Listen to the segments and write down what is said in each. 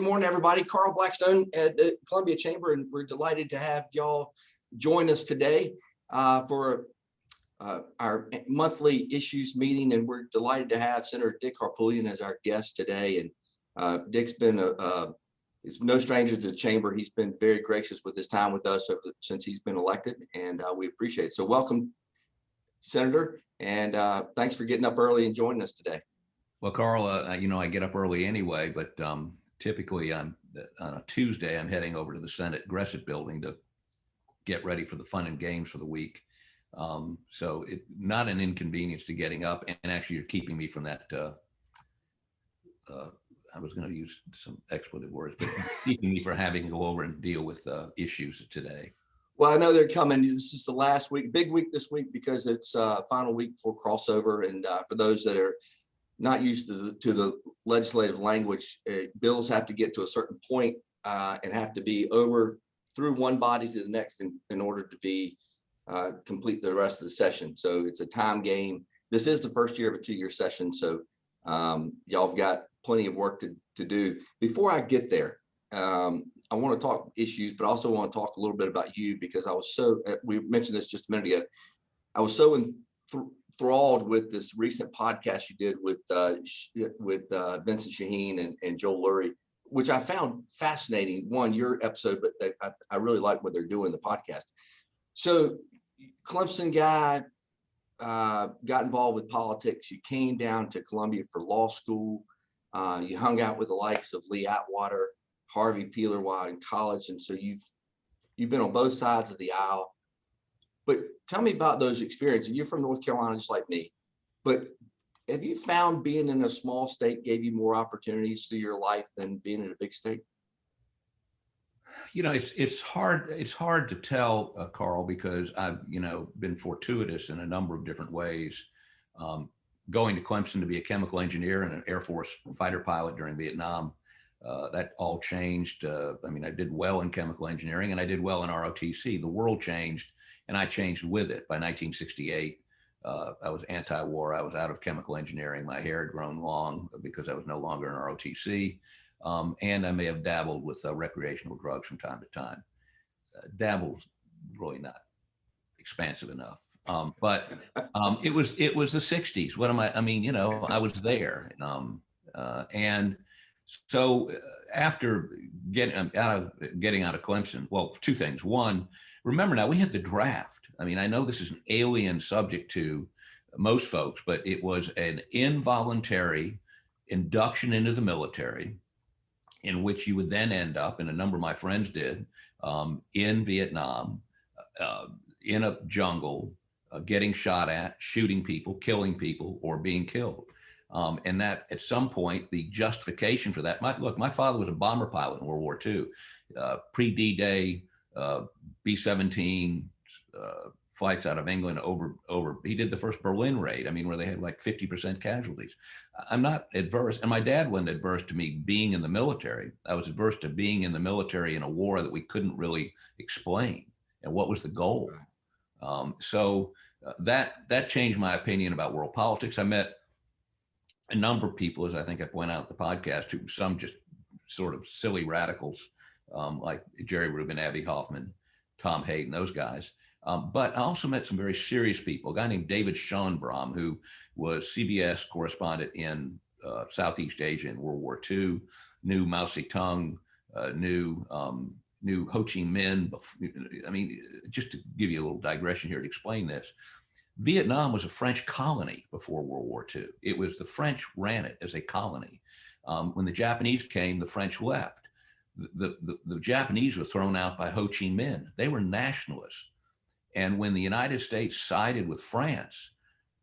Good morning, everybody. Carl Blackstone at the Columbia Chamber, and we're delighted to have y'all join us today for our monthly issues meeting. And we're delighted to have Senator Dick Harpootlian as our guest today. And Dick's been he's no stranger to the chamber. He's been very gracious with his time with us since he's been elected, and we appreciate it. So welcome, Senator, and thanks for getting up early and joining us today. Well, Carl, I get up early anyway, but typically on a Tuesday, I'm heading over to the Senate Gressett building to get ready for the fun and games for the week. So it's not an inconvenience to getting up, and actually you're keeping me from that. I was going to use some expletive words, but keeping me from having to go over and deal with issues today. Well, I know they're coming. This is the last week, big week this week, because it's final week before crossover. And for those that are not used to the legislative language, bills have to get to a certain point and have to be over through one body to the next in order to be complete the rest of the session. So it's a time game. This is the first year of a 2-year session. So y'all have got plenty of work to do. Before I get there, I want to talk issues, but also want to talk a little bit about you, because I was we mentioned this just a minute ago. I was so enthralled with this recent podcast you did with Vincent Shaheen and Joel Lurie, which I found fascinating. One, your episode, but I really like what they're doing in the podcast. So Clemson guy, got involved with politics. You came down to Columbia for law school. You hung out with the likes of Lee Atwater, Harvey Peeler while in college. And so you've been on both sides of the aisle. But tell me about those experiences. You're from North Carolina, just like me. But have you found being in a small state gave you more opportunities through your life than being in a big state? You know, it's hard to tell, Carl, because I've, been fortuitous in a number of different ways. Going to Clemson to be a chemical engineer and an Air Force fighter pilot during Vietnam, that all changed. I did well in chemical engineering and I did well in ROTC. The world changed and I changed with it. By 1968, I was anti-war. I was out of chemical engineering. My hair had grown long because I was no longer in ROTC. And I may have dabbled with recreational drugs from time to time. Dabble's really not expansive enough. But it was the 60s. I was there. And so after getting out of Clemson, well, two things. One, remember now we had the draft. I know this is an alien subject to most folks, but it was an involuntary induction into the military, in which you would then end up, and a number of my friends did, in Vietnam, in a jungle, getting shot at, shooting people, killing people, or being killed. And that at some point, the justification for that, my father was a bomber pilot in World War II, pre-D-Day, B-17 flights out of England over, he did the first Berlin raid, where they had like 50% casualties. I'm not adverse, and my dad wasn't adverse to me being in the military. I was adverse to being in the military in a war that we couldn't really explain, and what was the goal. So that changed my opinion about world politics. I met a number of people, as I think I point out in the podcast, who some just sort of silly radicals, like Jerry Rubin, Abby Hoffman, Tom Hayden, those guys. But I also met some very serious people. A guy named David Schoenbrom, who was CBS correspondent in Southeast Asia in World War II, knew Mao Zedong, knew Ho Chi Minh. Just to give you a little digression here to explain this, Vietnam was a French colony before World War II. It was the French ran it as a colony. When the Japanese came, the French left. The Japanese were thrown out by Ho Chi Minh. They were nationalists. And when the United States sided with France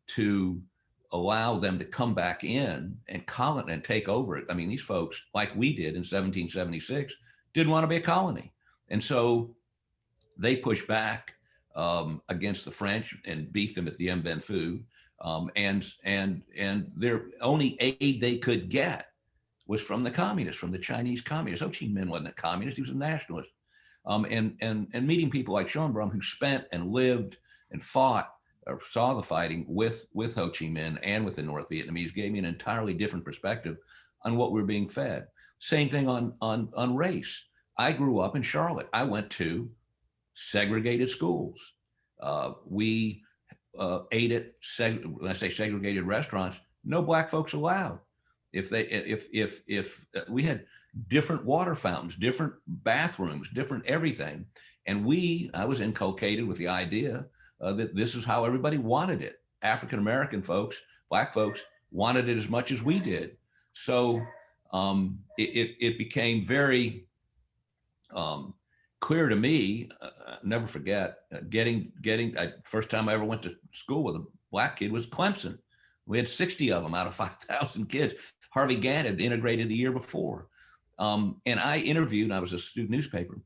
to allow them to come back in and take over it, these folks, like we did in 1776, didn't want to be a colony. And so they pushed back against the French and beat them at the Dien Bien Phu. And their only aid they could get was from the communists, from the Chinese communists. Ho Chi Minh wasn't a communist, he was a nationalist. And meeting people like Schoenbrom, who spent and lived and fought or saw the fighting with Ho Chi Minh and with the North Vietnamese, gave me an entirely different perspective on what we were being fed. Same thing on race. I grew up in Charlotte. I went to segregated schools. We ate at when I say segregated restaurants, no black folks allowed. If we had different water fountains, different bathrooms, different everything, and I was inculcated with the idea that this is how everybody wanted it. African American folks, black folks wanted it as much as we did. So it became very clear to me. Never forget first time I ever went to school with a black kid was Clemson. We had 60 of them out of 5,000 kids. Harvey Gantt had integrated the year before. And I interviewed, I was a student newspaper,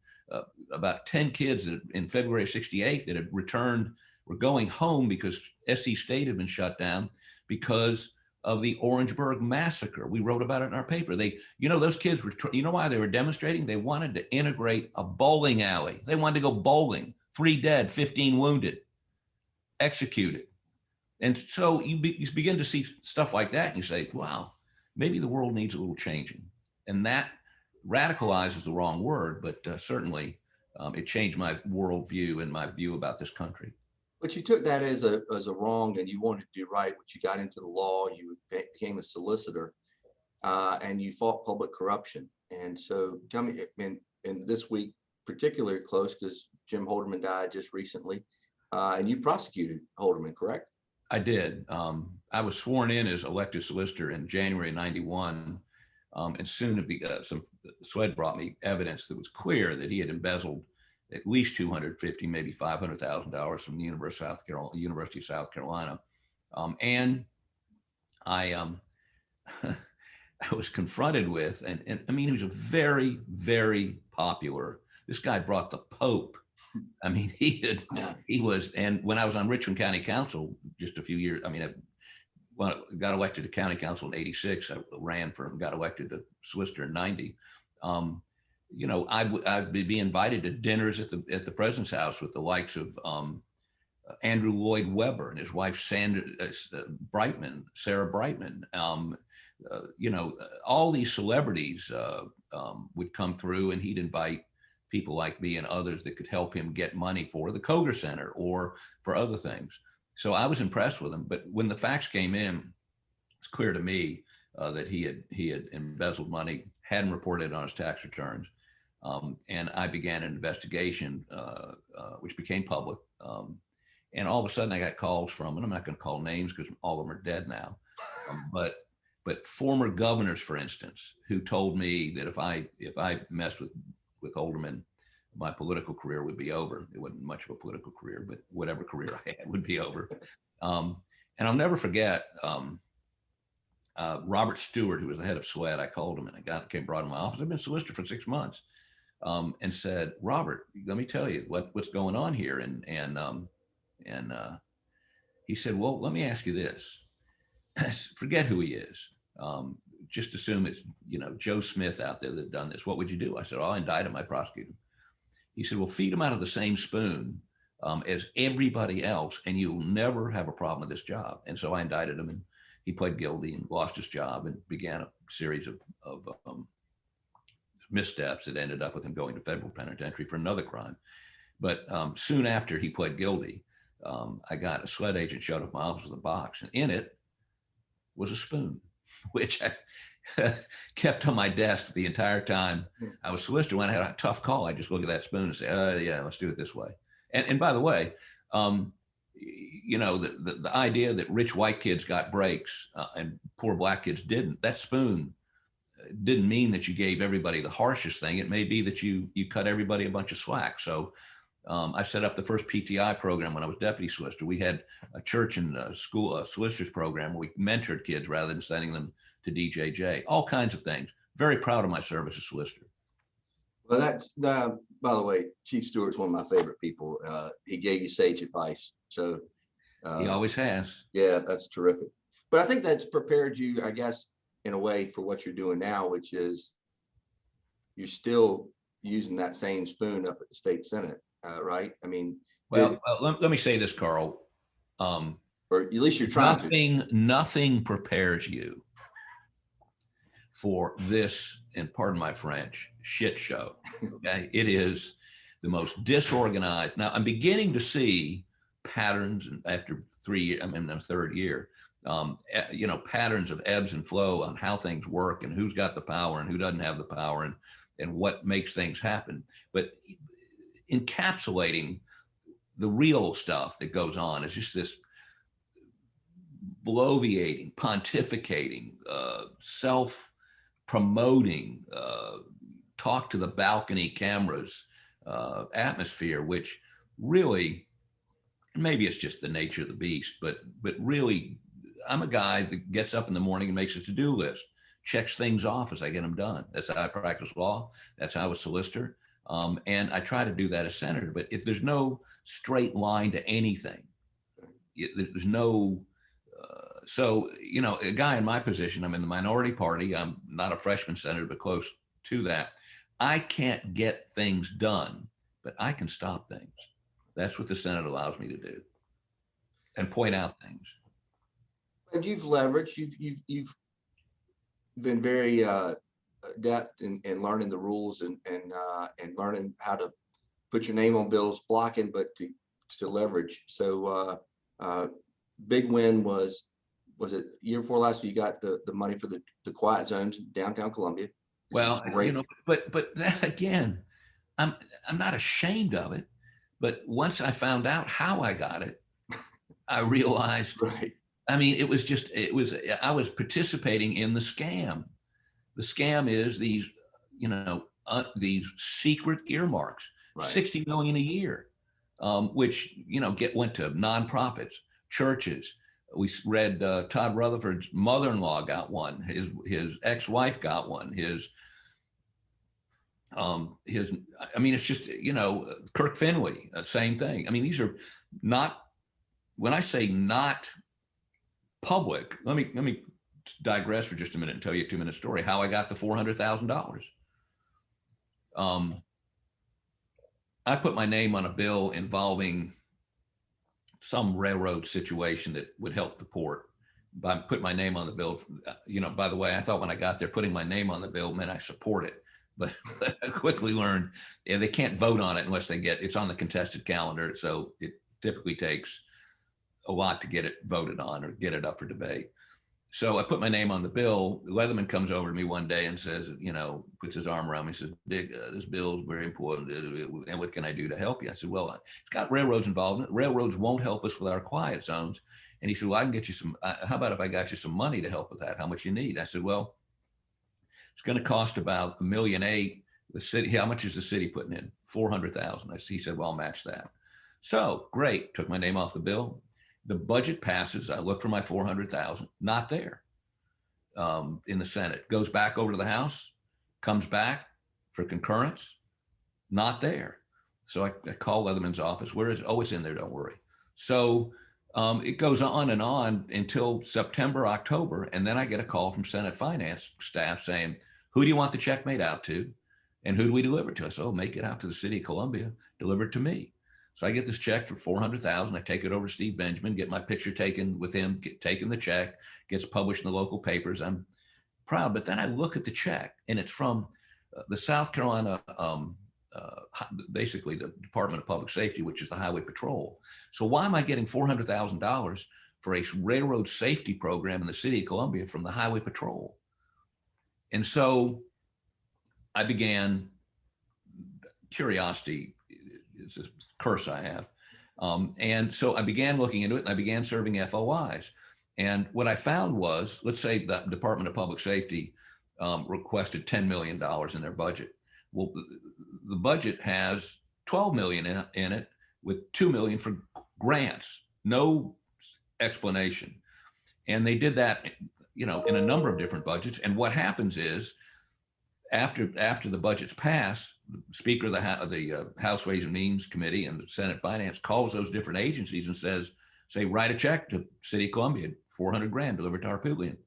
about 10 kids that in February of '68 that had returned, were going home because SC State had been shut down because of the Orangeburg massacre. We wrote about it in our paper. Those kids were, you know why they were demonstrating? They wanted to integrate a bowling alley. They wanted to go bowling. 3 dead, 15 wounded, executed. And so you begin to see stuff like that and you say, wow, maybe the world needs a little changing. And that radicalizes the wrong word, but certainly it changed my worldview and my view about this country. But you took that as a wrong, and you wanted to do right. But you got into the law, you became a solicitor, and you fought public corruption. And so tell me, and this week particularly close because Jim Holderman died just recently, and you prosecuted Holderman, correct? I did. I was sworn in as elected solicitor in January '91, and soon SLED brought me evidence that was clear that he had embezzled at least $250,000, maybe $500,000 from the University of South Carolina. And I was confronted with, and I mean, he was a very, very popular, this guy brought the Pope. I mean, he was, and when I was on Richland County Council, just a few years, I mean, I got elected to county council in '86. I ran for and got elected to solicitor in '90. I'd be invited to dinners at the president's house with the likes of Andrew Lloyd Webber and his wife Sarah Brightman. All these celebrities would come through, and he'd invite people like me and others that could help him get money for the Koger Center or for other things. So I was impressed with him. But when the facts came in, it's clear to me that he had embezzled money, hadn't reported it on his tax returns. And I began an investigation, which became public. And all of a sudden I got calls from, and I'm not going to call names because all of them are dead now, but former governors, for instance, who told me that if I messed with Holderman, my political career would be over. It wasn't much of a political career, but whatever career I had would be over. And I'll never forget Robert Stewart, who was the head of SLED. I called him and I brought him to my office. I've been solicitor for 6 months. And said, Robert, let me tell you what's going on here. And he said, well, let me ask you this. Forget who he is. Just assume it's, Joe Smith out there that done this. What would you do? I said, I'll indict him, I prosecute him. He said, well, feed him out of the same spoon as everybody else, and you'll never have a problem with this job. And so I indicted him, and he pled guilty and lost his job and began a series of missteps that ended up with him going to federal penitentiary for another crime. But soon after he pled guilty, I got a SLED agent showed up at my office with a box, and in it was a spoon, which I kept on my desk the entire time I was solicitor. When I had a tough call, I just look at that spoon and say, oh yeah, let's do it this way. And by the way, the idea that rich white kids got breaks and poor black kids didn't, that spoon didn't mean that you gave everybody the harshest thing. It may be that you cut everybody a bunch of slack. So I set up the first PTI program when I was deputy solicitor. We had a church and a school solicitors program where we mentored kids rather than sending them to DJJ, all kinds of things. Very proud of my service as solicitor. Well, that's, by the way, Chief Stewart's one of my favorite people. He gave you sage advice. So he always has. Yeah, that's terrific. But I think that's prepared you, I guess, in a way for what you're doing now, which is you're still using that same spoon up at the state Senate, right? I mean, well, let me say this, Carl. Or at least you're trying Nothing prepares you for this, and pardon my French, shit show. Okay. It is the most disorganized. Now I'm beginning to see patterns after 3 years, I'm in the third year, patterns of ebbs and flow on how things work and who's got the power and who doesn't have the power, and what makes things happen. But encapsulating the real stuff that goes on is just this bloviating, pontificating, self-promoting, talk to the balcony cameras atmosphere, which really, maybe it's just the nature of the beast, but really, I'm a guy that gets up in the morning and makes a to-do list, checks things off as I get them done. That's how I practice law. That's how I was solicitor. And I try to do that as senator, but if there's no straight line to anything, there's no, so, a guy in my position, I'm in the minority party. I'm not a freshman senator, but close to that. I can't get things done, but I can stop things. That's what the Senate allows me to do, and point out things. And you've leveraged, you've been very adept in learning the rules and learning how to put your name on bills, blocking, but to leverage. So big win was it year before last, you got the money for the quiet zones in downtown Columbia. Well, but that, again, I'm not ashamed of it, but once I found out how I got it, I realized, right. I mean, I was participating in the scam. The scam is these secret earmarks, Right. 60 million a year, which, went to nonprofits, churches. We read Todd Rutherford's mother-in-law got one. His ex-wife got one. It's just, Kirk Finley, same thing. I mean, these are not, when I say not public, let me digress for just a minute and tell you a 2-minute story, how I got the $400,000. I put my name on a bill involving some railroad situation that would help the port. By put my name on the bill, by the way, I thought when I got there, putting my name on the bill meant I support it. But I quickly learned, they can't vote on it unless it's on the contested calendar. So it typically takes a lot to get it voted on or get it up for debate. So I put my name on the bill. Leatherman comes over to me one day and says, puts his arm around me, says, Dick, this bill is very important. And what can I do to help you? I said, well, it's got railroads involved in it. Railroads won't help us with our quiet zones. And he said, well, I can get you some, how about if I got you some money to help with that? How much you need? I said, well, it's going to cost about $1.8 million. The city, how much is the city putting in? 400,000. He said, well, I'll match that. So great. Took my name off the bill. The budget passes. I look for my 400,000, not there in the Senate. Goes back over to the House, comes back for concurrence, not there. So I call Leatherman's office. Where is it? Oh, it's in there. Don't worry. So it goes on and on until September, October. And then I get a call from Senate finance staff saying, who do you want the check made out to? And who do we deliver to? I said, oh, make it out to the city of Columbia, deliver it to me. So I get this check for 400,000. I take it over to Steve Benjamin, get my picture taken with him, taking the check, gets published in the local papers. I'm proud. But then I look at the check, and it's from the South Carolina, basically the Department of Public Safety, which is the Highway Patrol. So why am I getting $400,000 for a railroad safety program in the city of Columbia from the Highway Patrol? And so I began, curiosity is a curse I have. And so I began looking into it, and I began serving FOIs. And what I found was, let's say the Department of Public Safety requested $10 million in their budget. Well, the budget has 12 million in it, with 2 million for grants, no explanation. And they did that, in a number of different budgets. And what happens is, after the budgets pass, the Speaker of the House Ways and Means Committee and the Senate Finance calls those different agencies and say, write a check to City of Columbia, $400,000 delivered to Harpootlian.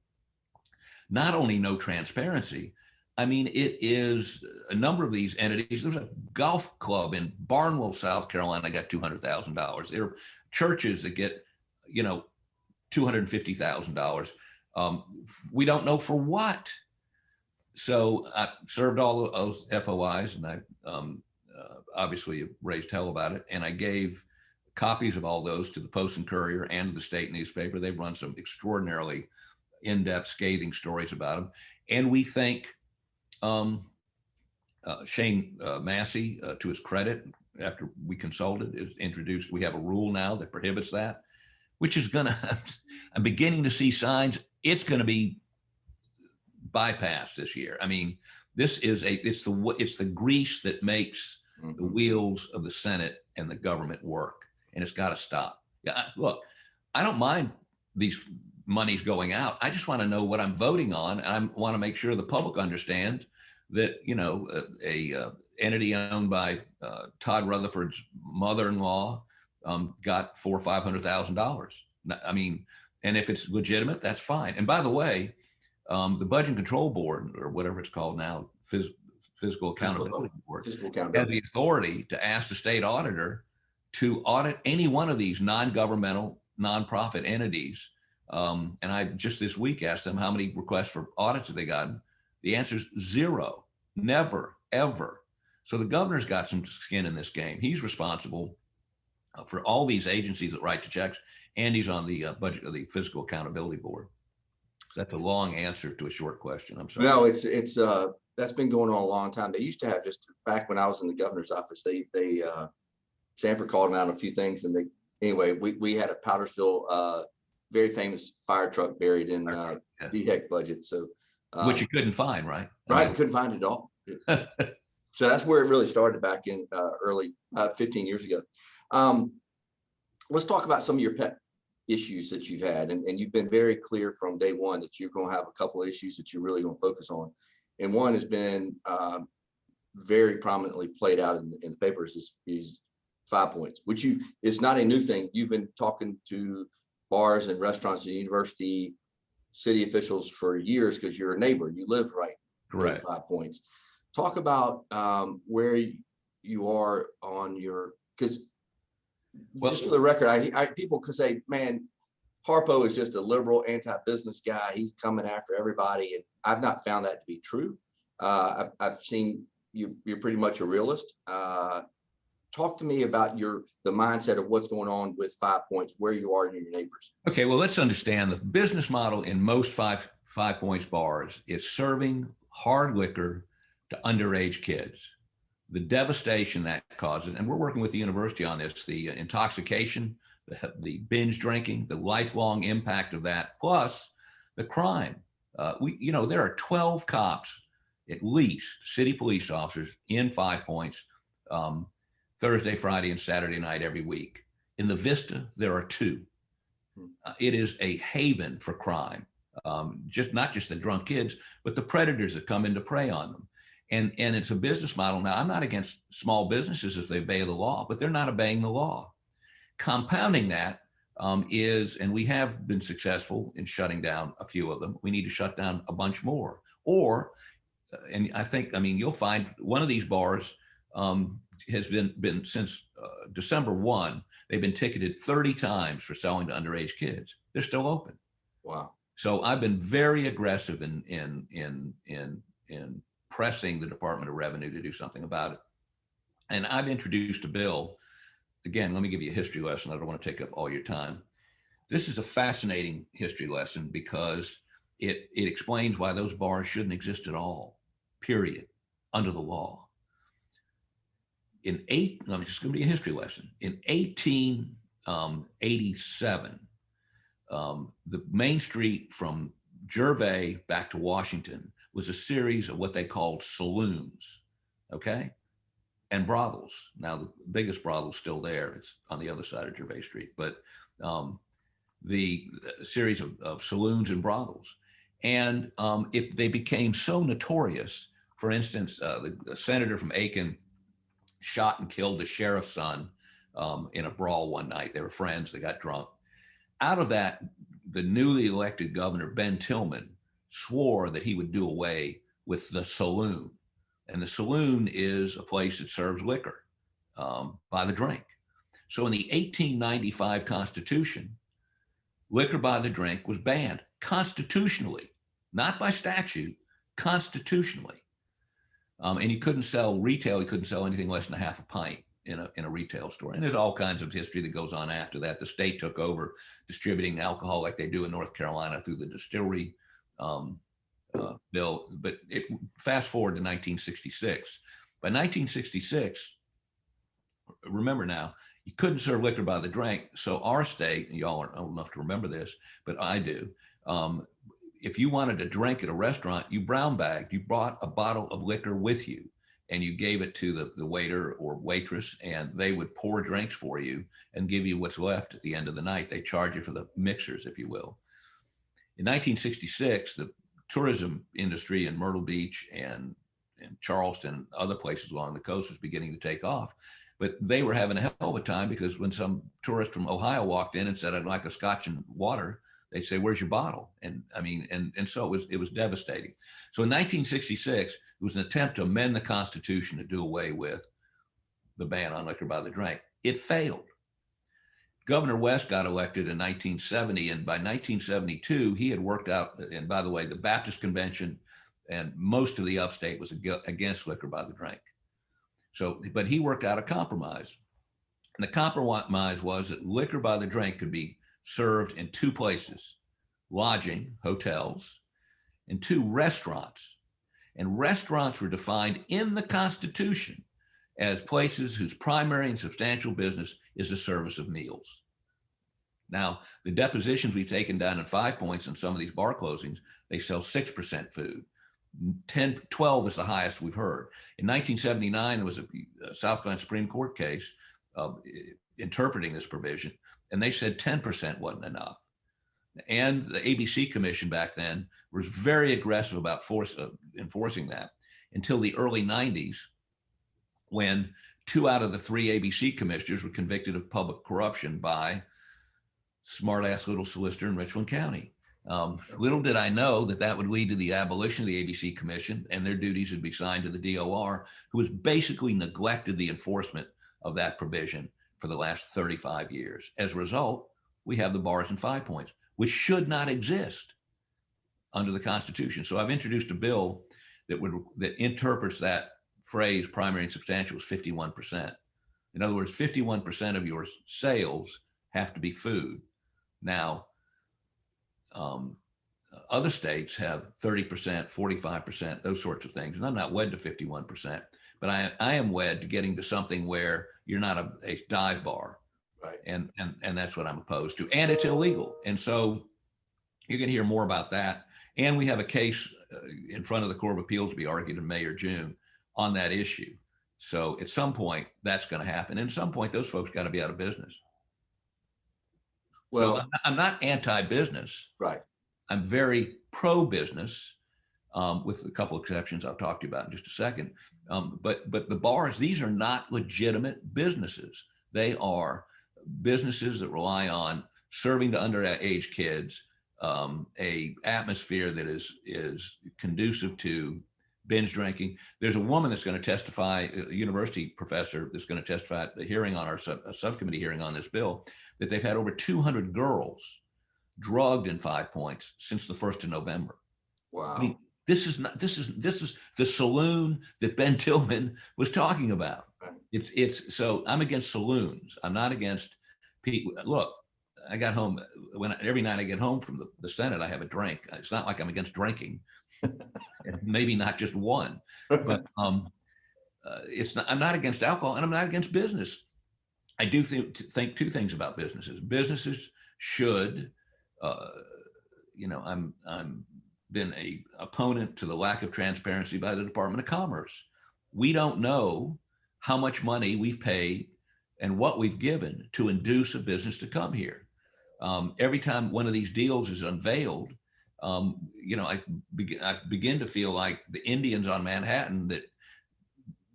Not only no transparency, I mean, it is a number of these entities. There's a golf club in Barnwell, South Carolina, got $200,000. There are churches that get, $250,000. We don't know for what. So I served all of those FOIs, and I obviously raised hell about it. And I gave copies of all those to the Post and Courier and the state newspaper. They've run some extraordinarily in-depth, scathing stories about them. And we think Shane Massey, to his credit, after we consulted, is introduced. We have a rule now that prohibits that, which is going to, I'm beginning to see signs it's going to be bypassed this year. I mean, this is it's the grease that makes the wheels of the Senate and the government work, and it's got to stop. Yeah, look, I don't mind these monies going out. I just want to know what I'm voting on, and I want to make sure the public understands that, you know, a entity owned by Todd Rutherford's mother-in-law got $400,000 or $500,000. I mean, and if it's legitimate, that's fine. And by the way, the Budget and Control Board, or whatever it's called now, Fiscal Accountability Board, has the authority to ask the state auditor to audit any one of these non-governmental, nonprofit entities. And I just this week asked them how many requests for audits have they gotten. The answer is zero, never, ever. So the governor's got some skin in this game. He's responsible for all these agencies that write the checks, and he's on the budget of the Fiscal Accountability Board. So that's a long answer to a short question. I'm sorry. No, it's that's been going on a long time. They used to have, just back when I was in the governor's office, they Sanford called them out on a few things, and we had a Powdersville very famous fire truck buried in DHEC budget. So which you couldn't find, right? Right, couldn't find it all. So that's where it really started back in early 15 years ago. Let's talk about some of your pet issues that you've had, and you've been very clear from day one that you're going to have a couple of issues that you're really going to focus on. And one has been very prominently played out in the papers is 5 points, which it's not a new thing. You've been talking to bars and restaurants and university city officials for years because you're a neighbor. You live right. Correct. 5 points. Talk about where you are on your, because just for the record, I people could say, man, Harpo is just a liberal anti-business guy. He's coming after everybody. And I've not found that to be true. I've seen you're pretty much a realist. Talk to me about the mindset of what's going on with 5 points, where you are and your neighbors. Okay, well, let's understand the business model in most five points bars is serving hard liquor to underage kids. The devastation that causes, and we're working with the university on this, the intoxication, the binge drinking, the lifelong impact of that, plus the crime. There are 12 cops, at least, city police officers in 5 points, Thursday, Friday, and Saturday night every week. In the Vista, there are 2. It is a haven for crime, not just the drunk kids, but the predators that come in to prey on them. And it's a business model. Now, I'm not against small businesses if they obey the law, but they're not obeying the law. Compounding that is, and we have been successful in shutting down a few of them. We need to shut down a bunch more. And you'll find one of these bars has been since December 1, they've been ticketed 30 times for selling to underage kids. They're still open. Wow. So I've been very aggressive in pressing the Department of Revenue to do something about it. And I've introduced a bill. Again, let me give you a history lesson. I don't want to take up all your time. This is a fascinating history lesson because it explains why those bars shouldn't exist at all, period, under the law. It's just going to be a history lesson. In 1887, the main street from Gervais back to Washington was a series of what they called saloons, okay? And brothels. Now, the biggest brothel is still there. It's on the other side of Gervais Street, but the series of saloons and brothels. And if they became so notorious, for instance, the senator from Aiken shot and killed the sheriff's son in a brawl one night. They were friends, they got drunk. Out of that, the newly elected governor, Ben Tillman, swore that he would do away with the saloon. And the saloon is a place that serves liquor by the drink. So in the 1895 Constitution, liquor by the drink was banned constitutionally, not by statute, constitutionally. And you couldn't sell retail. You couldn't sell anything less than a half a pint in a retail store. And there's all kinds of history that goes on after that. The state took over distributing alcohol like they do in North Carolina through the distillery bill. But fast forward to 1966. By 1966, remember now, you couldn't serve liquor by the drink. So our state, and y'all aren't old enough to remember this, but I do. If you wanted to drink at a restaurant, you brown bagged, you brought a bottle of liquor with you and you gave it to the waiter or waitress, and they would pour drinks for you and give you what's left at the end of the night. They charge you for the mixers, if you will. In 1966, the tourism industry in Myrtle Beach and Charleston and other places along the coast was beginning to take off. But they were having a hell of a time because when some tourist from Ohio walked in and said, "I'd like a scotch and water," they'd say, "Where's your bottle?" And I mean, and so it was devastating. So in 1966, it was an attempt to amend the Constitution to do away with the ban on liquor by the drink. It failed. Governor West got elected in 1970, and by 1972, he had worked out, and by the way, the Baptist Convention and most of the upstate was against liquor by the drink. So, but he worked out a compromise. And the compromise was that liquor by the drink could be served in two places: lodging, hotels, and two, restaurants. And restaurants were defined in the Constitution as places whose primary and substantial business is the service of meals. Now, the depositions we've taken down in 5 Points in some of these bar closings, they sell 6% food. 12 is the highest we've heard. In 1979, there was a South Carolina Supreme Court case interpreting this provision, and they said 10% wasn't enough. And the ABC Commission back then was very aggressive about enforcing that until the early 90s, when 2 out of the 3 ABC commissioners were convicted of public corruption by smart-ass little solicitor in Richland County. Little did I know that would lead to the abolition of the ABC Commission, and their duties would be signed to the DOR, who has basically neglected the enforcement of that provision for the last 35 years. As a result, we have the bars in 5 Points, which should not exist under the Constitution. So I've introduced a bill that interprets that phrase, primary and substantial, as 51%. In other words, 51% of your sales have to be food. Now, other states have 30%, 45%, those sorts of things. And I'm not wed to 51%, but I am wed to getting to something where you're not a dive bar. Right. And that's what I'm opposed to. And it's illegal. And so you're going to hear more about that. And we have a case in front of the Court of Appeals to be argued in May or June on that issue. So at some point that's going to happen. And at some point those folks got to be out of business. Well, so I'm not anti-business. Right. I'm very pro-business, with a couple of exceptions I'll talk to you about in just a second. But the bars, these are not legitimate businesses. They are businesses that rely on serving to underage kids, a atmosphere that is conducive to binge drinking. There's a woman that's going to testify, a university professor that's going to testify at the hearing on our subcommittee hearing on this bill, that they've had over 200 girls drugged in 5 Points since the 1st of November. Wow. I mean, this is the saloon that Ben Tillman was talking about. Right. So I'm against saloons. I'm not against people. Look, I got home every night I get home from the Senate, I have a drink. It's not like I'm against drinking, maybe not just one, but I'm not against alcohol, and I'm not against business. I do think two things about businesses. Businesses should, I'm been a opponent to the lack of transparency by the Department of Commerce. We don't know how much money we've paid and what we've given to induce a business to come here. Every time one of these deals is unveiled, I begin to feel like the Indians on Manhattan that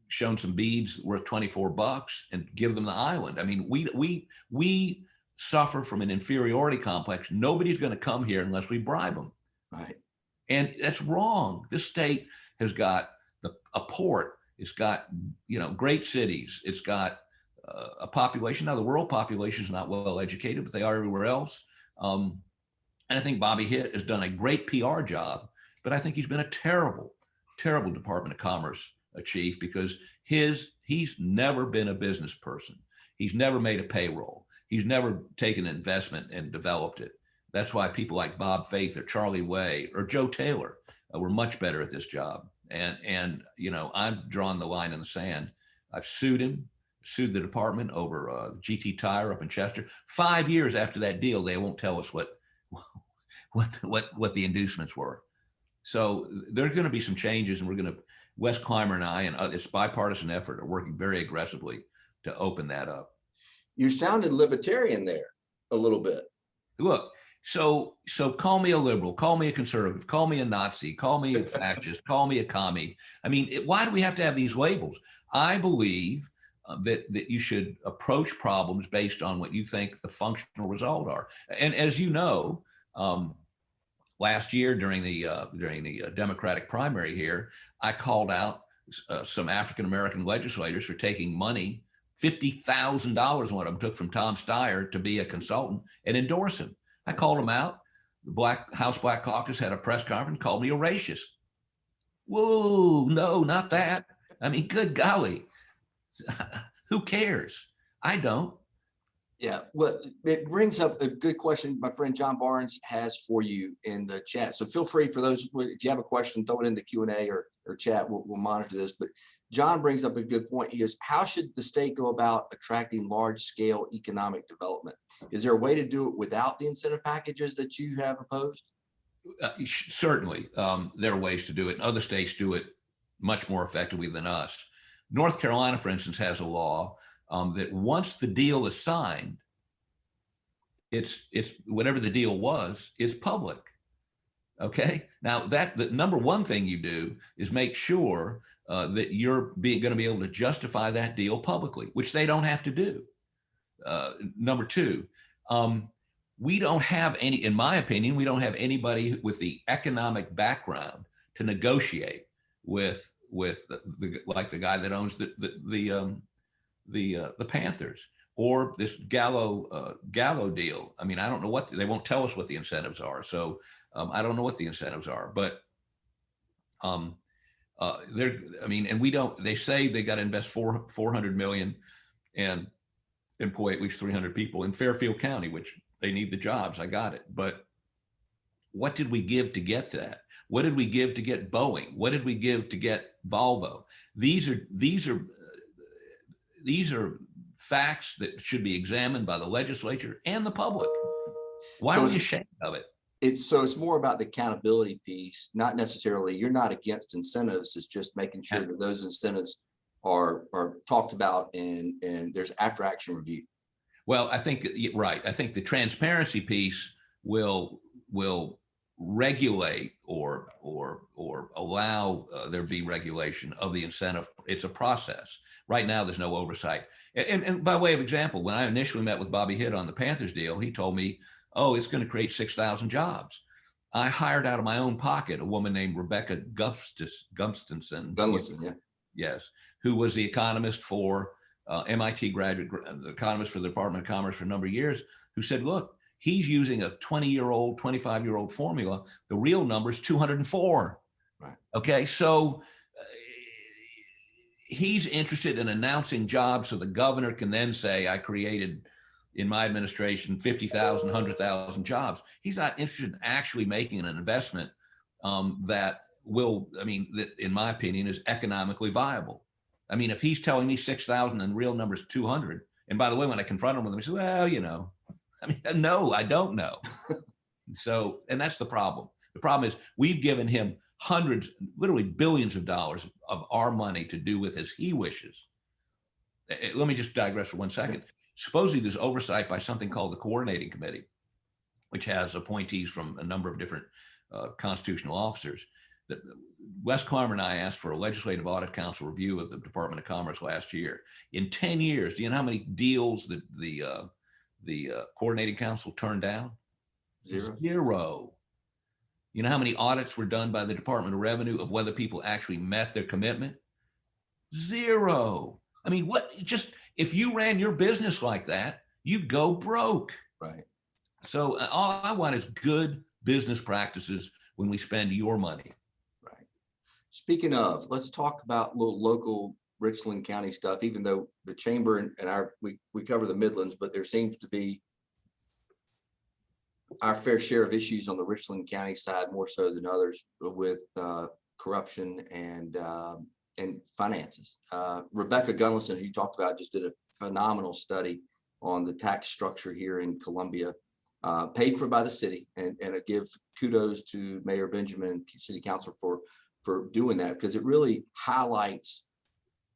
shown some beads worth $24 and give them the island. I mean, we suffer from an inferiority complex. Nobody's going to come here unless we bribe them. Right. And that's wrong. This state has got a port. It's got, great cities. It's got a population. Now the world population is not well educated, but they are everywhere else. And I think Bobby Hitt has done a great PR job but I think he's been a terrible, terrible Department of Commerce chief, because he's never been a business person. He's never made a payroll. He's never taken an investment and developed it. That's why people like Bob Faith or Charlie Way or Joe Taylor were much better at this job. And I've drawn the line in the sand. I've sued the department over GT Tire up in Chester. 5 years after that deal, they won't tell us what the inducements were. So there's going to be some changes, and Wes Clymer and I, and it's bipartisan effort, are working very aggressively to open that up. You sounded libertarian there a little bit. Look, so call me a liberal, call me a conservative, call me a Nazi, call me a fascist, call me a commie. I mean, why do we have to have these labels? I believe that you should approach problems based on what you think the functional result are. And as you know, last year during the Democratic primary here, I called out some African-American legislators for taking money, $50,000, one of them took from Tom Steyer to be a consultant and endorse him. I called him out. The House Black Caucus had a press conference, called me a racist. Whoa, no, not that. I mean, good golly, who cares? I don't. Yeah, well, it brings up a good question my friend John Barnes has for you in the chat. So feel free, for those, if you have a question, throw it in the Q&A or chat. We'll monitor this. But John brings up a good point. He goes, how should the state go about attracting large-scale economic development? Is there a way to do it without the incentive packages that you have opposed? Certainly, there are ways to do it. And other states do it much more effectively than us. North Carolina, for instance, has a law that once the deal is signed, it's whatever the deal was is public. Okay. Now the number one thing you do is make sure that you're going to be able to justify that deal publicly, which they don't have to do. Number two, we don't have any, in my opinion, we don't have anybody with the economic background to negotiate with like the guy that owns the Panthers, or this Gallo deal. I mean, I don't know they won't tell us what the incentives are. So I don't know what the incentives are, but and they say they got to invest 400 million and employ at least 300 people in Fairfield County, which they need the jobs. I got it. But what did we give to get to that? What did we give to get Boeing? What did we give to get Volvo? These are facts that should be examined by the legislature and the public. Why are we ashamed of it? It's more about the accountability piece, not necessarily, you're not against incentives. It's just making sure that those incentives are talked about and there's after action review. Well, I think right. I think the transparency piece will regulate or allow there be regulation of the incentive. It's a process. Right now, there's no oversight. And by way of example, when I initially met with Bobby Hitt on the Panthers deal, he told me, oh, it's going to create 6,000 jobs. I hired out of my own pocket a woman named Rebecca Gumstonson. Yeah. Yes, who was the economist for MIT graduate, the economist for the Department of Commerce for a number of years, who said, look, he's using a 20-year-old, 25-year-old formula. The real number is 204. Right. Okay, so he's interested in announcing jobs so the governor can then say, I created in my administration 50,000, 100,000 jobs. He's not interested in actually making an investment that in my opinion, is economically viable. I mean, if he's telling me 6,000 and the real number is 200, and by the way, when I confront him with him, he says, well, no, I don't know. So, and that's the problem. The problem is we've given him hundreds, literally billions of dollars of our money to do with as he wishes. Let me just digress for 1 second. Supposedly there's oversight by something called the Coordinating Committee, which has appointees from a number of different constitutional officers. Wes Clymer and I asked for a Legislative Audit Council review of the Department of Commerce last year. In 10 years, do you know how many deals that the Coordinating Council turned down? Zero. You know how many audits were done by the Department of Revenue of whether people actually met their commitment? Zero. I mean, if you ran your business like that, you'd go broke. Right. So all I want is good business practices when we spend your money. Right. Speaking of, let's talk about little local Richland County stuff, even though the chamber and we cover the Midlands, but there seems to be our fair share of issues on the Richland County side, more so than others, with corruption and finances. Rebecca Gunlison, who you talked about, just did a phenomenal study on the tax structure here in Columbia, paid for by the city, and I give kudos to Mayor Benjamin and City Council for doing that, because it really highlights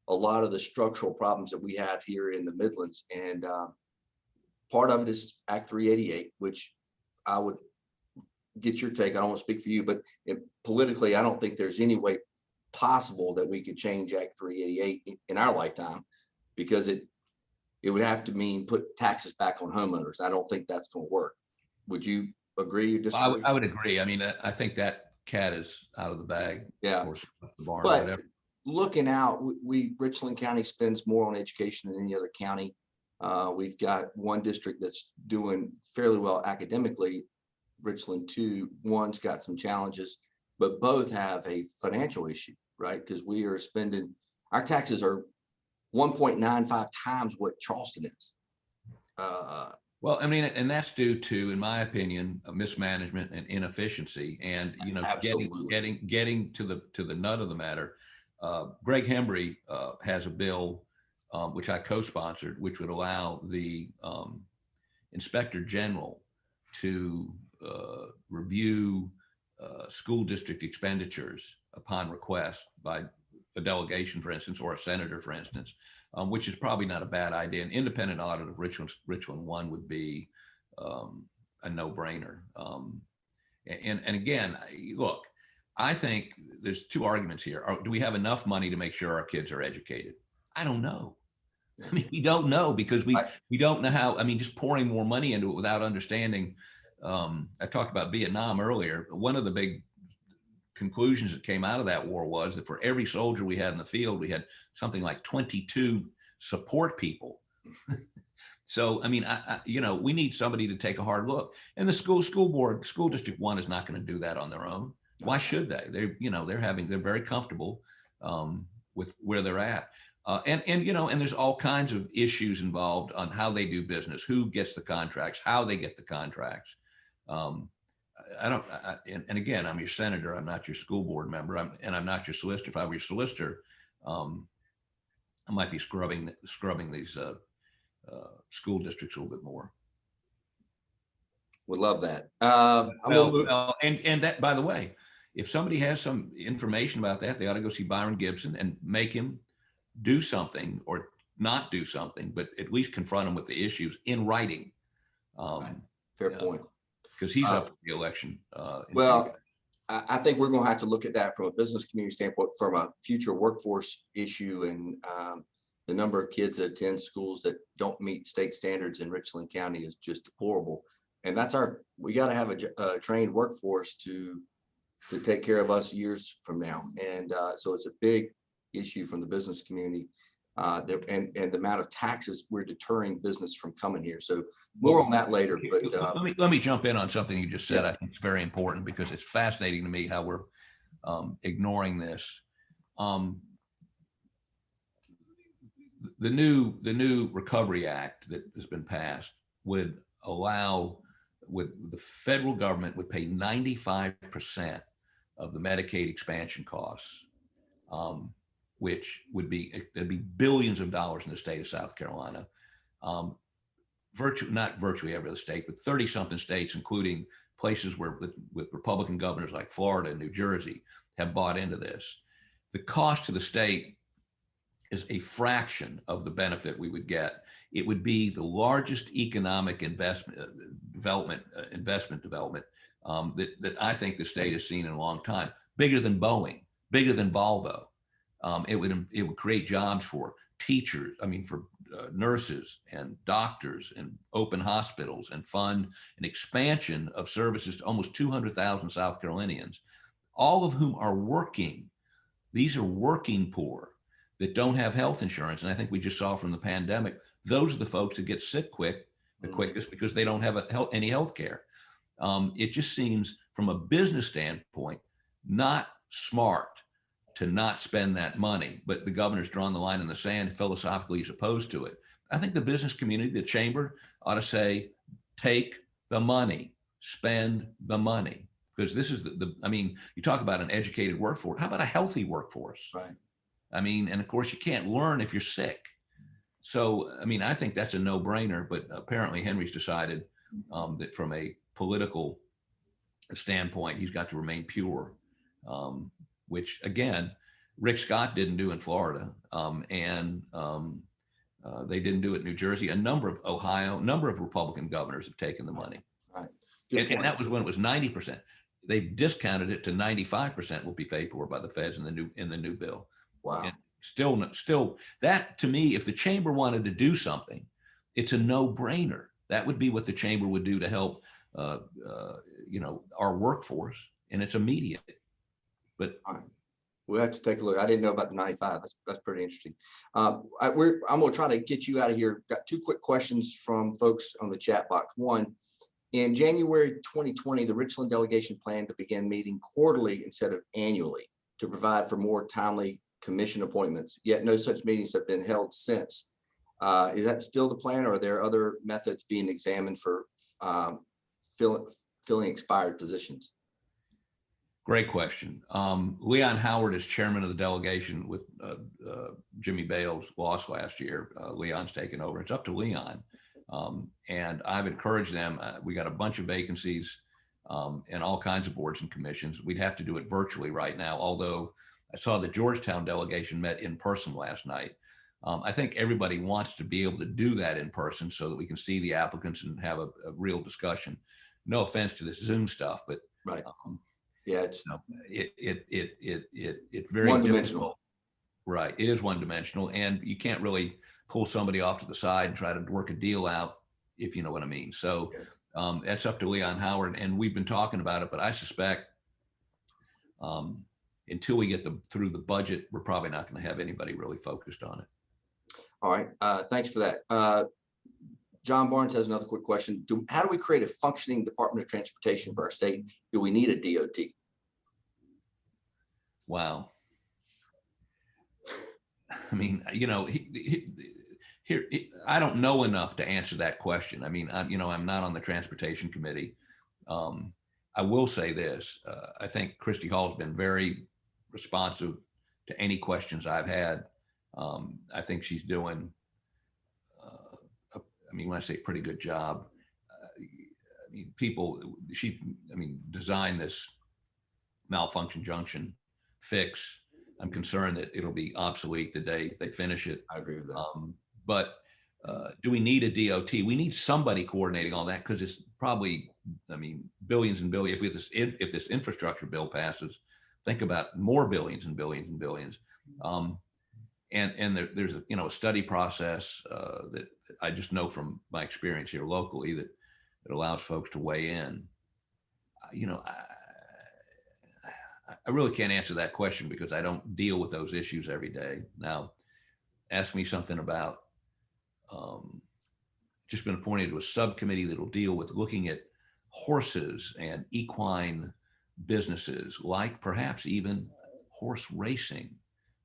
a lot of the structural problems that we have here in the Midlands. And part of it is Act 388, which I would get your take. I don't want to speak for you, but politically, I don't think there's any way possible that we could change Act 388 in our lifetime, because it would have to mean put taxes back on homeowners. I don't think that's going to work. Would you agree or disagree? I would agree. I mean, I think that cat is out of the bag. Yeah. Or the barn, But whatever. looking out, Richland County spends more on education than any other county. We've got one district that's doing fairly well academically. Richland 2, one's got some challenges, but both have a financial issue, right? Because we are spending, our taxes are 1.95 times what Charleston is. Well, I mean, and that's due to, in my opinion, mismanagement and inefficiency, and getting to the nut of the matter. Greg Hembry has a bill which I co-sponsored, which would allow the Inspector General to review school district expenditures upon request by a delegation, for instance, or a senator, for instance, which is probably not a bad idea. An independent audit of Richland 1 would be a no-brainer. And again, look, I think there's two arguments here. Do we have enough money to make sure our kids are educated? I don't know. I mean, we don't know, because we don't know how. I mean, just pouring more money into it without understanding. I talked about Vietnam earlier. One of the big conclusions that came out of that war was that for every soldier we had in the field, we had something like 22 support people. So, I mean, we need somebody to take a hard look. And the school district 1 is not going to do that on their own. Why should they? They're very comfortable with where they're at. And there's all kinds of issues involved on how they do business, who gets the contracts, how they get the contracts. And again, I'm your senator. I'm not your school board member. I'm not your solicitor. If I were your solicitor, I might be scrubbing these school districts a little bit more. Would love that. And that, by the way, if somebody has some information about that, they ought to go see Byron Gibson and make him do something, or not do something, but at least confront him with the issues in writing. Right. Fair point. Because he's up for the election. Well, I think we're going to have to look at that from a business community standpoint, from a future workforce issue, and the number of kids that attend schools that don't meet state standards in Richland County is just deplorable. And we got to have a trained workforce to take care of us years from now. And so it's a big issue from the business community, and the amount of taxes we're deterring business from coming here. So more on that later. But let me jump in on something you just said. Yeah. I think it's very important, because it's fascinating to me how we're ignoring this. The new Recovery Act that has been passed would allow, the federal government would pay 95% of the Medicaid expansion costs, which would be billions of dollars in the state of South Carolina. Not virtually every other state, but 30 something states, including places with Republican governors like Florida and New Jersey, have bought into this. The cost to the state is a fraction of the benefit we would get. It would be the largest economic development that I think the state has seen in a long time. Bigger than Boeing, bigger than Volvo. It would create jobs for teachers, for nurses and doctors and open hospitals, and fund an expansion of services to almost 200,000 South Carolinians, all of whom are working. These are working poor that don't have health insurance. And I think we just saw from the pandemic, those are the folks that get sick the quickest, because they don't have any health care. It just seems from a business standpoint, not smart to not spend that money, but the governor's drawn the line in the sand. Philosophically, he's opposed to it. I think the business community, the chamber, ought to say, take the money, spend the money. Because this is I mean, you talk about an educated workforce. How about a healthy workforce? Right. I mean, and of course you can't learn if you're sick. So, I mean, I think that's a no-brainer, but apparently Henry's decided that from a political standpoint, he's got to remain pure, which again, Rick Scott didn't do in Florida. They didn't do it in New Jersey. A number of Ohio, a number of Republican governors have taken the money. Right. And that was when it was 90%. They've discounted it to 95% will be paid for by the feds in the new bill. Wow. And still, that to me, if the chamber wanted to do something, it's a no-brainer. That would be what the chamber would do to help, our workforce, and it's immediate. But we'll have to take a look. I didn't know about the 95. That's pretty interesting. I'm going to try to get you out of here. Got two quick questions from folks on the chat box. One, in January 2020, the Richland delegation planned to begin meeting quarterly instead of annually to provide for more timely commission appointments, yet no such meetings have been held since. Is that still the plan, or are there other methods being examined for filling expired positions? Great question. Leon Howard is chairman of the delegation with Jimmy Bales lost last year. Leon's taken over. It's up to Leon. And I've encouraged them. We got a bunch of vacancies in all kinds of boards and commissions. We'd have to do it virtually right now, although I saw the Georgetown delegation met in person last night. I think everybody wants to be able to do that in person so that we can see the applicants and have a real discussion. No offense to this Zoom stuff, but right. Yeah, it's it's very one-dimensional. Difficult. Right, it is one-dimensional, and you can't really pull somebody off to the side and try to work a deal out, if you know what I mean. So that's up to Leon Howard, and we've been talking about it, but I suspect until we get through the budget, we're probably not going to have anybody really focused on it. All right, thanks for that. John Barnes has another quick question. How do we create a functioning Department of Transportation for our state? Do we need a DOT? Wow. I mean, here, I don't know enough to answer that question. I mean, I'm not on the transportation committee. I will say this. I think Christy Hall has been very responsive to any questions I've had. I think she's doing, when I say pretty good job, designed this malfunction junction fix. I'm concerned that it'll be obsolete the day they finish it. I agree with that. But do we need a DOT? We need somebody coordinating all that, because it's probably, billions and billions. If this infrastructure bill passes, think about more billions and billions and billions. And there's a study process that I just know from my experience here locally that it allows folks to weigh in. I really can't answer that question because I don't deal with those issues every day. Now, ask me something about just been appointed to a subcommittee that will deal with looking at horses and equine businesses, like perhaps even horse racing,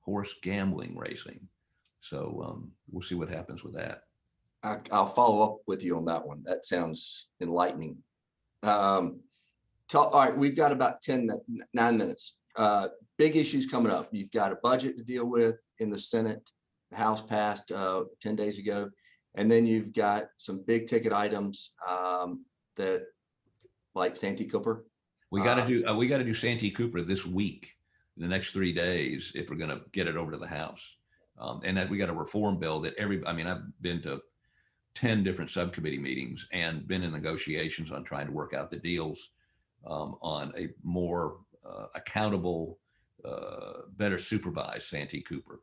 horse gambling racing. So we'll see what happens with that. I'll follow up with you on that one. That sounds enlightening. All right, we've got about 9 minutes. Big issues coming up. You've got a budget to deal with in the Senate. The House passed 10 days ago. And then you've got some big ticket items that, like Santee Cooper. We got to do Santee Cooper this week, in the next 3 days, if we're going to get it over to the House. And that we got a reform bill that I've been to 10 different subcommittee meetings and been in negotiations on trying to work out the deals on a more accountable, better supervised Santee Cooper.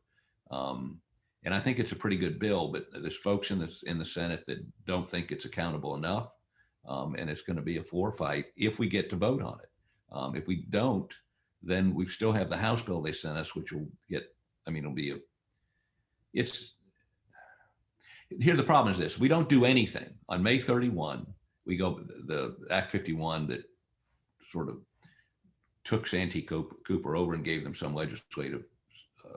And I think it's a pretty good bill, but there's folks in the Senate that don't think it's accountable enough. And it's going to be a floor fight if we get to vote on it. If we don't, then we still have the House bill they sent us, which will get, here the problem is this: we don't do anything. On May 31, we go, the Act 51 that sort of took Santee Cooper over and gave them some legislative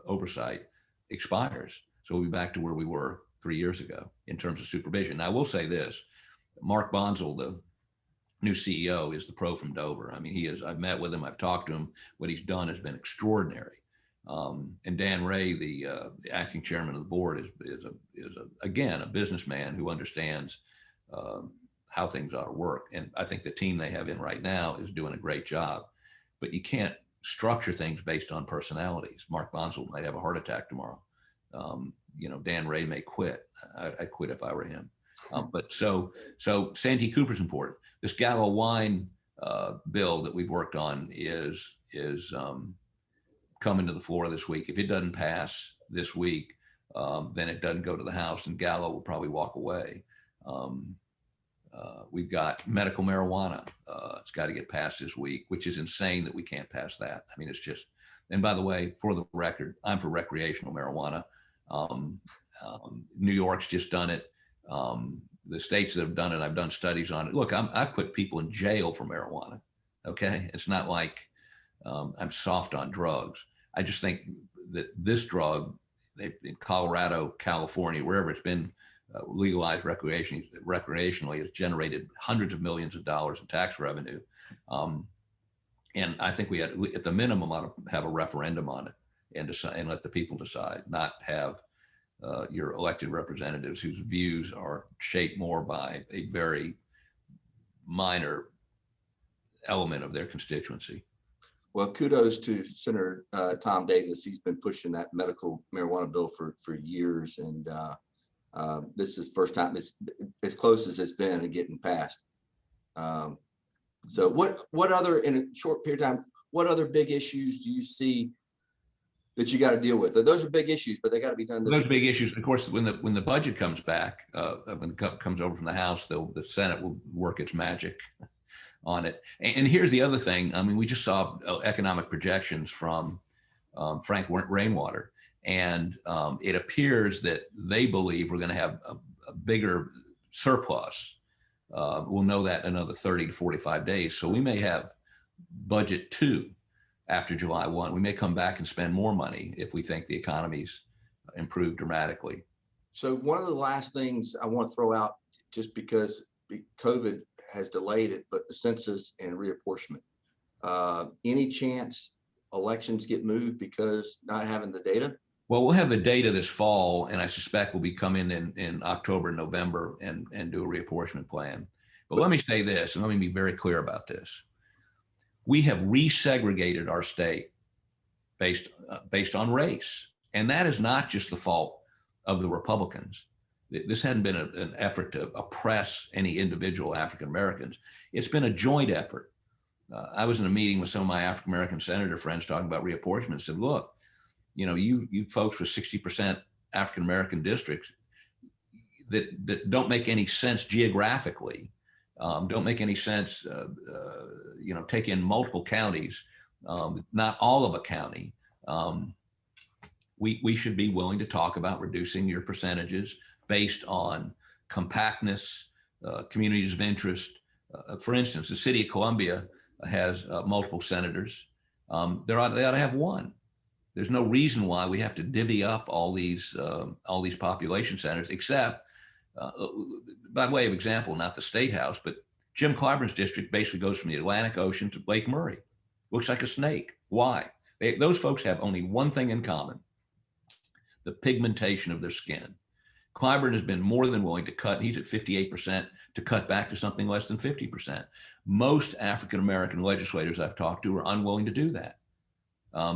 oversight expires. So we'll be back to where we were 3 years ago in terms of supervision. Now, I will say this, Mark Bonsall, the new CEO, is the pro from Dover. I mean, he is, I've met with him, I've talked to him. What he's done has been extraordinary. And Dan Ray, the acting chairman of the board, is again, a businessman who understands how things ought to work. And I think the team they have in right now is doing a great job, but you can't structure things based on personalities. Mark Bonsall might have a heart attack tomorrow. Dan Ray may quit. I'd quit if I were him. But so Santee Cooper's important. This Gallo wine bill that we've worked on is coming to the floor this week. If it doesn't pass this week, then it doesn't go to the House, and Gallo will probably walk away. We've got medical marijuana. It's got to get passed this week, which is insane that we can't pass that. I mean, it's just, and by the way, for the record, I'm for recreational marijuana. New York's just done it. The states that have done it, I've done studies on it. Look, I put people in jail for marijuana. Okay. It's not like I'm soft on drugs. I just think that this drug, in Colorado, California, wherever it's been legalized recreationally, has generated hundreds of millions of dollars in tax revenue. And I think we had, at the minimum, ought to have a referendum on it and decide, and let the people decide, not have your elected representatives whose views are shaped more by a very minor element of their constituency. Well, kudos to Senator Tom Davis. He's been pushing that medical marijuana bill for years, and this is the first time it's as close as it's been to getting passed. So what other, in a short period of time, what other big issues do you see that you got to deal with? Those are big issues, but they got to be done. Those are big issues. Of course, when the budget comes back, when it comes over from the House, the Senate will work its magic on it. And here's the other thing. I mean, we just saw economic projections from Frank Rainwater, and it appears that they believe we're going to have a bigger surplus. We'll know that in another 30 to 45 days. So we may have budget 2 after July 1. We may come back and spend more money if we think the economy's improved dramatically. So one of the last things I want to throw out, just because COVID has delayed it, but the census and reapportionment. Any chance elections get moved because not having the data? Well, we'll have the data this fall, and I suspect we'll be coming in October, November, and do a reapportionment plan. But let me say this, and let me be very clear about this. We have resegregated our state based on race, and that is not just the fault of the Republicans. This hadn't been an effort to oppress any individual African Americans. It's been a joint effort. I was in a meeting with some of my African American senator friends talking about reapportionment and said, look, you folks with 60% African American districts that don't make any sense geographically, don't make any sense, take in multiple counties, not all of a county. We should be willing to talk about reducing your percentages based on compactness, communities of interest. For instance, the city of Columbia has multiple senators. They ought to have one. There's no reason why we have to divvy up all these population centers, except, by way of example, not the State House, but Jim Clyburn's district basically goes from the Atlantic Ocean to Lake Murray. Looks like a snake. Why? Those folks have only one thing in common: the pigmentation of their skin. Clyburn has been more than willing to cut, he's at 58%, to cut back to something less than 50%. Most African-American legislators I've talked to are unwilling to do that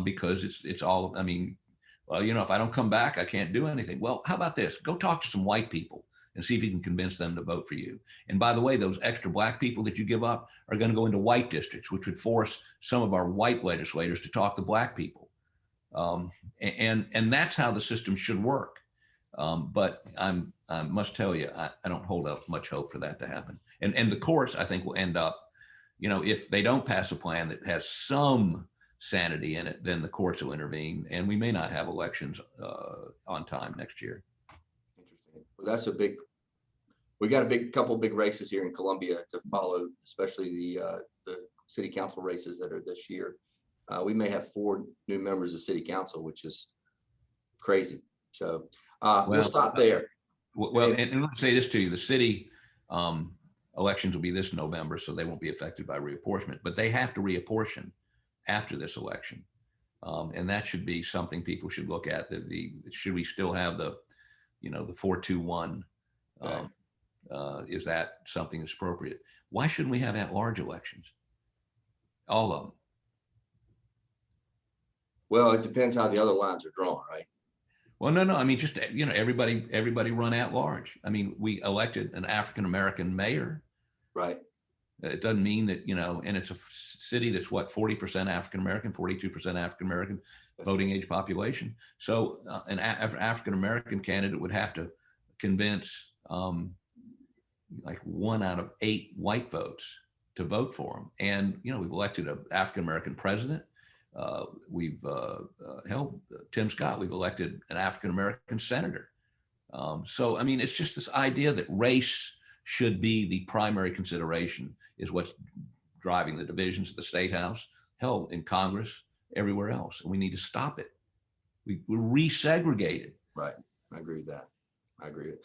because it's all, if I don't come back, I can't do anything. Well, how about this? Go talk to some white people and see if you can convince them to vote for you. And by the way, those extra black people that you give up are going to go into white districts, which would force some of our white legislators to talk to black people. And that's how the system should work. But I must tell you, I don't hold out much hope for that to happen. And the courts, I think, will end up, if they don't pass a plan that has some sanity in it, then the courts will intervene, and we may not have elections on time next year. Interesting. Well, we got a couple big races here in Columbia to follow, especially the city council races that are this year. We may have 4 new members of city council, which is crazy. So we'll stop there. Well, and let me say this to you: the city elections will be this November, so they won't be affected by reapportionment. But they have to reapportion after this election, and that should be something people should look at. Should we still have the 4-2-1? Is that something that's appropriate? Why shouldn't we have at-large elections? All of them. Well, it depends how the other lines are drawn, right? Well, no. I mean, just everybody run at large. I mean, we elected an African-American mayor. Right. It doesn't mean that, and it's a city that's what, 40% African-American, 42% African-American voting age population. So an African-American candidate would have to convince like 1 out of 8 white votes to vote for him. And, we've elected an African-American president. We've held Tim Scott. We've elected an African-American senator. So, I mean, it's just this idea that race should be the primary consideration is what's driving the divisions of the state house, hell, in Congress, everywhere else. And we need to stop it. We're resegregated. Right. I agree with that. I agree with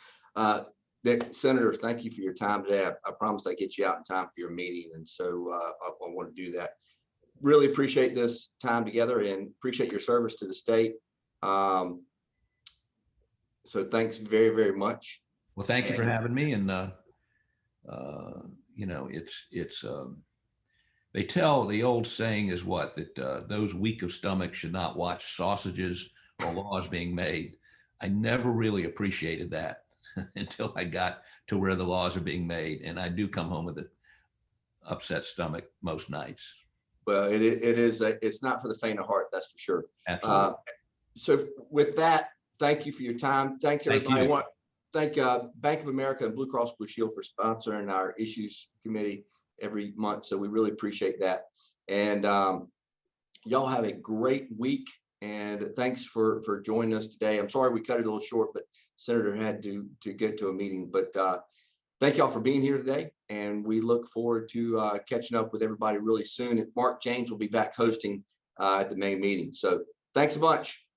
it. Senator, thank you for your time today. I promised I'd get you out in time for your meeting. And so I want to do that. Really appreciate this time together and appreciate your service to the state. So thanks very, very much. Well, thank you for having me. And, they tell, the old saying is what, that those weak of stomach should not watch sausages or laws being made. I never really appreciated that until I got to where the laws are being made. And I do come home with an upset stomach most nights. Well, it's not for the faint of heart, that's for sure. Absolutely. So with that, thank you for your time. Thanks, everybody. I want to thank Bank of America and Blue Cross Blue Shield for sponsoring our issues committee every month. So we really appreciate that. And y'all have a great week. And thanks for joining us today. I'm sorry we cut it a little short, but Senator had to get to a meeting. But thank y'all for being here today. And we look forward to catching up with everybody really soon. And Mark James will be back hosting at the May meeting. So thanks a bunch.